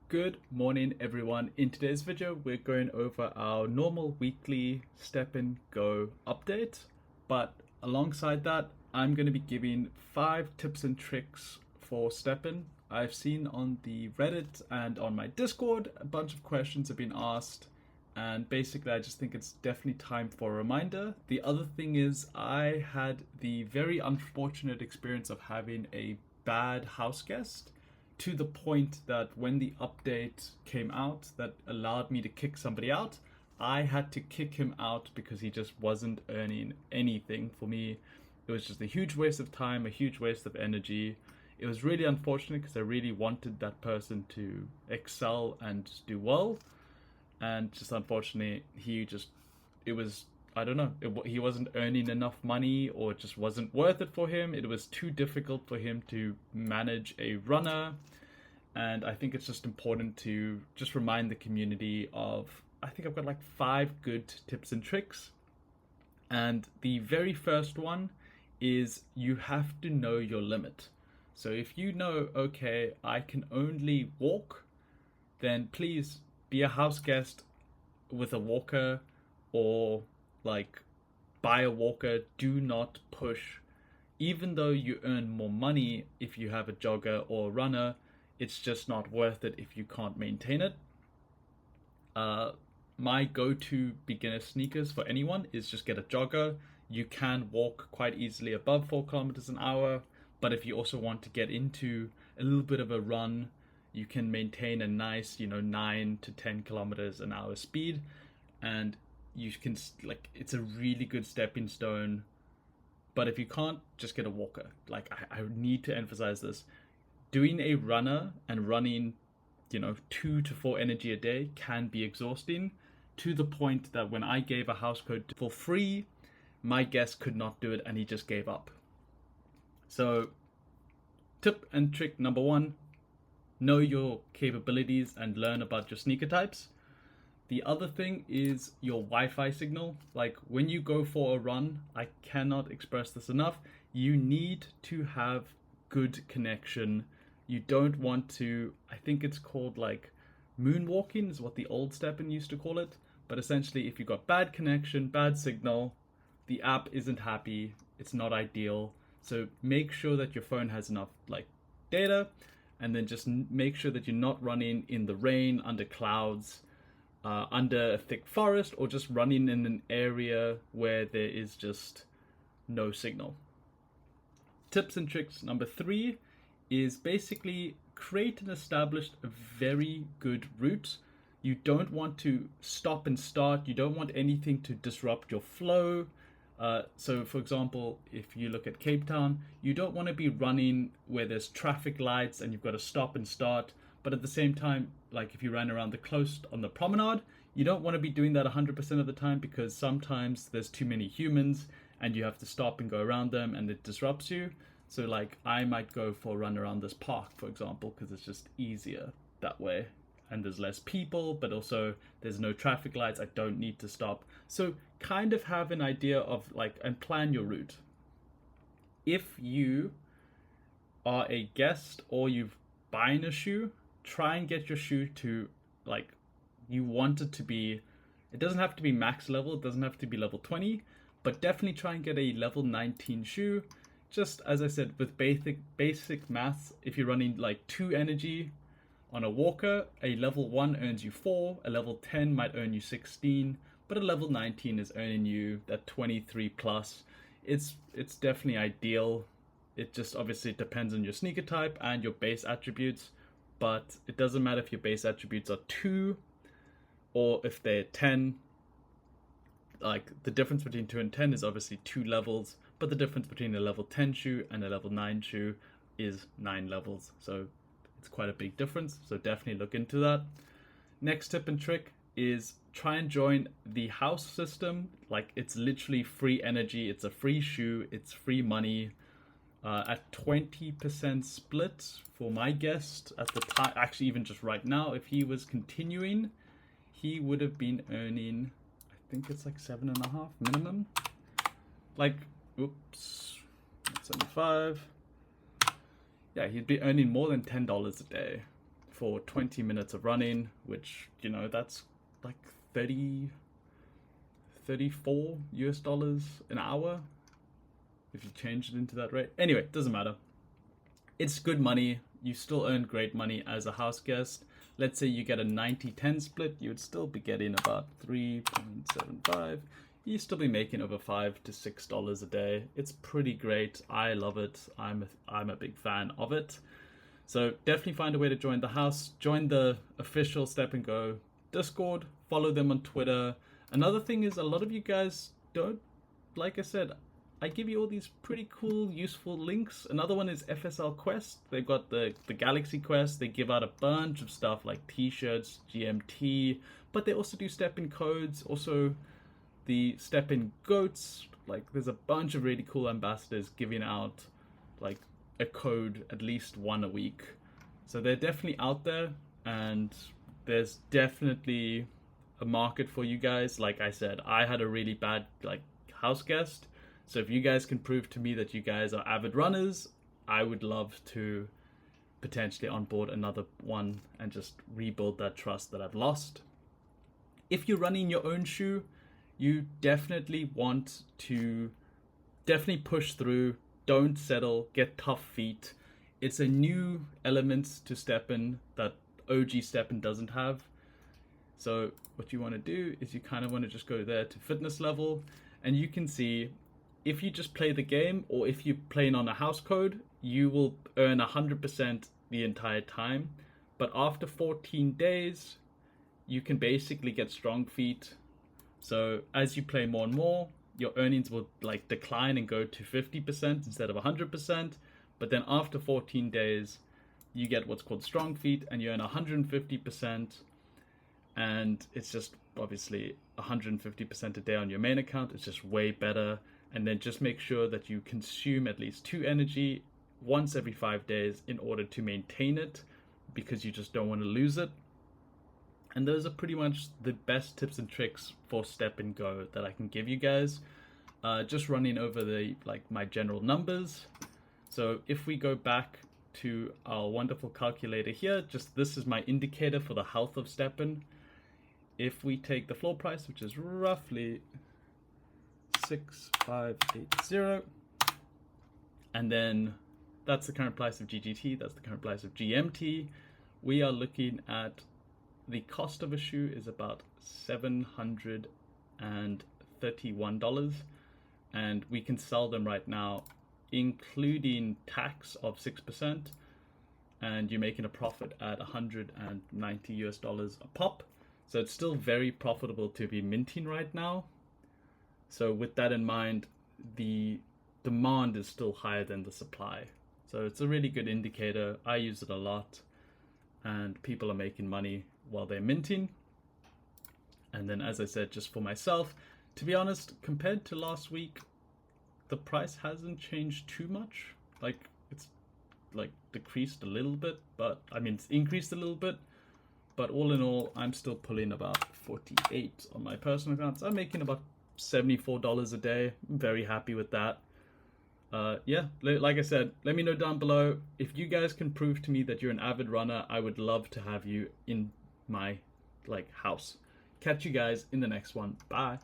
Good morning, everyone. In today's video, we're going over our normal weekly StepnGo update. But alongside that, I'm going to be giving 5 tips and tricks for Steppen. I've seen on the Reddit and on my Discord, a bunch of questions have been asked. And basically, I just think it's definitely time for a reminder. The other thing is, I had the very unfortunate experience of having a bad house guest, to the point that when the update came out that allowed me to kick somebody out, I had to kick him out because he just wasn't earning anything. For me, it was just a huge waste of time, a huge waste of energy. It was really unfortunate because I really wanted that person to excel and do well. And just unfortunately, I don't know, he wasn't earning enough money, or it just wasn't worth it for him. It was too difficult for him to manage a runner. And I think it's just important to just remind the community of, I think I've got like 5 good tips and tricks. And the very first one is you have to know your limit. So if you know, okay, I can only walk, then please be a house guest with a walker, or like buy a walker. Do not push. Even though you earn more money if you have a jogger or a runner, it's just not worth it if you can't maintain it. My go-to beginner sneakers for anyone is just get a jogger. You can walk quite easily above 4 kilometers an hour, but if you also want to get into a little bit of a run, you can maintain a nice, 9 to 10 kilometers an hour speed, and you can, it's a really good stepping stone. But if you can't, just get a walker. I need to emphasize this. Doing a runner and running, 2 to 4 energy a day can be exhausting, to the point that when I gave a house code for free, my guest could not do it and he just gave up. So, tip and trick number 1, know your capabilities and learn about your sneaker types. The other thing is your Wi-Fi signal. Like when you go for a run, I cannot express this enough, you need to have good connection. You don't want to, I think it's called like moonwalking is what the old Steppen used to call it. But essentially, if you've got bad connection, bad signal, the app isn't happy, it's not ideal. So make sure that your phone has enough data, and then just make sure that you're not running in the rain, under clouds, under a thick forest, or just running in an area where there is just no signal. Tips and tricks number 3 is basically create and establish a very good route. You don't want to stop and start. You don't want anything to disrupt your flow. So for example, if you look at Cape Town, you don't want to be running where there's traffic lights and you've got to stop and start. But at the same time, like if you ran around the coast on the promenade, you don't want to be doing that 100% of the time, because sometimes there's too many humans and you have to stop and go around them and it disrupts you. So like I might go for a run around this park, for example, because it's just easier that way. And there's less people, but also there's no traffic lights. I don't need to stop. So kind of have an idea of and plan your route. If you are a guest or you've buying a shoe, try and get your shoe to you want it to be, it doesn't have to be max level, it doesn't have to be level 20, but definitely try and get a level 19 shoe. Just as I said, with basic maths, if you're running 2 energy on a walker, a level 1 earns you 4, a level 10 might earn you 16, but a level 19 is earning you that 23 plus. It's definitely ideal. It just obviously depends on your sneaker type and your base attributes, but it doesn't matter if your base attributes are 2 or if they're 10. The difference between 2 and 10 is obviously 2 levels, but the difference between a level 10 shoe and a level 9 shoe is 9 levels. So it's quite a big difference. So definitely look into that. Next tip and trick is try and join the Haus system. It's literally free energy. It's a free shoe. It's free money. At 20% split for my guest at the time, actually even just right now, if he was continuing, he would have been earning, I think it's 7.5 minimum. Oops, 75. Yeah, he'd be earning more than $10 a day for 20 minutes of running, which, you know, that's like 34 US dollars an hour if you change it into that rate. Anyway, doesn't matter. It's good money. You still earn great money as a house guest. Let's say you get a 90-10 split, you would still be getting about 3.75. You still be making over $5 to $6 a day. It's pretty great. I love it. I'm a big fan of it. So definitely find a way to join the house. Join the official StepnGo Discord. Follow them on Twitter. Another thing is, a lot of you guys don't, like I said, I give you all these pretty cool, useful links. Another one is FSL Quest. They've got the Galaxy Quest. They give out a bunch of stuff like t-shirts, GMT, but they also do step-in codes, also the step-in goats. Like, there's a bunch of really cool ambassadors giving out like a code at least one a week. So they're definitely out there, and there's definitely a market for you guys. Like I said, I had a really bad like house guest. So if you guys can prove to me that you guys are avid runners, I would love to potentially onboard another one and just rebuild that trust that I've lost. If you're running your own shoe, you definitely want to push through. Don't settle. Get tough feet. It's a new element to Steppen that OG Steppen doesn't have. So what you want to do is you kind of want to just go there to fitness level, and you can see if you just play the game, or if you're playing on a house code, you will earn 100% the entire time. But after 14 days, you can basically get strong feet. So as you play more and more, your earnings will like decline and go to 50% instead of 100%. But then after 14 days, you get what's called strong feet, and you earn 150%. And it's just obviously 150% a day on your main account. It's just way better. And then just make sure that you consume at least 2 energy once every 5 days in order to maintain it, because you just don't want to lose it. And those are pretty much the best tips and tricks for StepnGo that I can give you guys. Just running over my general numbers. So if we go back to our wonderful calculator here, just this is my indicator for the health of Steppen. If we take the floor price, which is roughly 6,580, and then that's the current price of GGT, that's the current price of GMT, we are looking at the cost of a shoe is about $731, and we can sell them right now including tax of 6%, and you're making a profit at $190 a pop. So it's still very profitable to be minting right now. So with that in mind, the demand is still higher than the supply. So it's a really good indicator. I use it a lot, and people are making money while they're minting. And then, as I said, just for myself, to be honest, compared to last week, the price hasn't changed too much. Like, it's like decreased a little bit, but I mean, it's increased a little bit. But all in all, I'm still pulling about 48 on my personal accounts. I'm making about $74 a day. I'm very happy with that. Yeah, like I said, let me know down below. If you guys can prove to me that you're an avid runner, I would love to have you in my house. Catch you guys in the next one. Bye.